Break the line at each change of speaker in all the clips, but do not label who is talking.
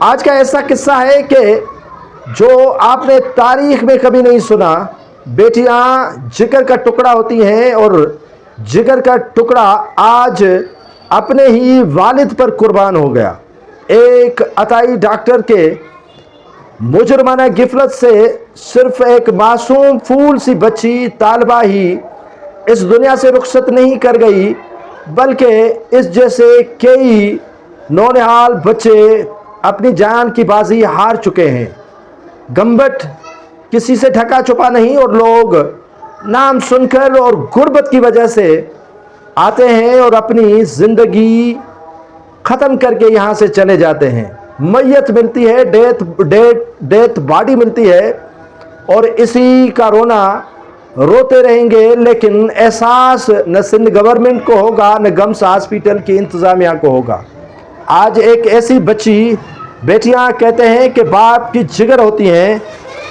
آج کا ایسا قصہ ہے کہ جو آپ نے تاریخ میں کبھی نہیں سنا۔ بیٹیاں جگر کا ٹکڑا ہوتی ہیں اور جگر کا ٹکڑا آج اپنے ہی والد پر قربان ہو گیا۔ ایک عطائی ڈاکٹر کے مجرمانہ غفلت سے صرف ایک معصوم پھول سی بچی طالبہ ہی اس دنیا سے رخصت نہیں کر گئی، بلکہ اس جیسے کئی نونہال بچے اپنی جان کی بازی ہار چکے ہیں۔ گھمبٹ کسی سے ڈھکا چھپا نہیں، اور لوگ نام سن کر اور غربت کی وجہ سے آتے ہیں اور اپنی زندگی ختم کر کے یہاں سے چلے جاتے ہیں۔ میت ملتی ہے، ڈیتھ باڈی ملتی ہے، اور اسی کا رونا روتے رہیں گے، لیکن احساس نہ سندھ گورنمنٹ کو ہوگا نہ گمس ہاسپیٹل کی انتظامیہ کو ہوگا۔ آج ایک ایسی بچی، بیٹیاں کہتے ہیں کہ باپ کی جگر ہوتی ہیں،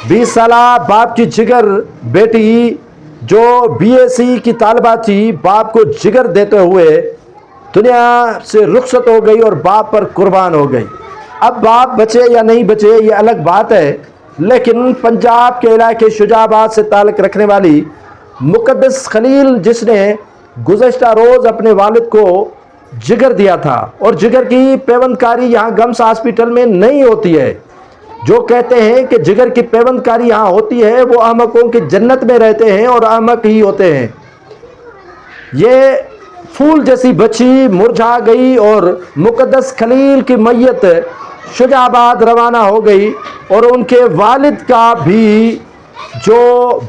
20 سالہ باپ کی جگر بیٹی جو BSc کی طالبہ تھی، باپ کو جگر دیتے ہوئے دنیا سے رخصت ہو گئی اور باپ پر قربان ہو گئی۔ اب باپ بچے یا نہیں بچے یہ الگ بات ہے، لیکن پنجاب کے علاقے شجاع آباد سے تعلق رکھنے والی مقدس خلیل، جس نے گزشتہ روز اپنے والد کو جگر دیا تھا، اور جگر کی پیوند کاری یہاں گمس ہاسپیٹل میں نہیں ہوتی ہے۔ جو کہتے ہیں کہ جگر کی پیوند کاری یہاں ہوتی ہے، وہ احمقوں کی جنت میں رہتے ہیں اور احمق ہی ہوتے ہیں۔ یہ پھول جیسی بچی مرجھا گئی اور مقدس خلیل کی میت شجاع آباد روانہ ہو گئی، اور ان کے والد کا بھی جو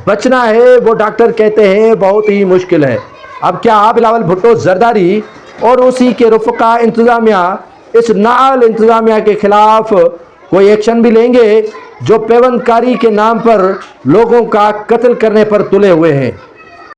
بچنا ہے وہ ڈاکٹر کہتے ہیں بہت ہی مشکل ہے۔ اب کیا بلاول بھٹو زرداری اور اسی کے رفقا انتظامیہ اس نااہل انتظامیہ کے خلاف کوئی ایکشن بھی لیں گے جو پیوند کاری کے نام پر لوگوں کا قتل کرنے پر تلے ہوئے ہیں؟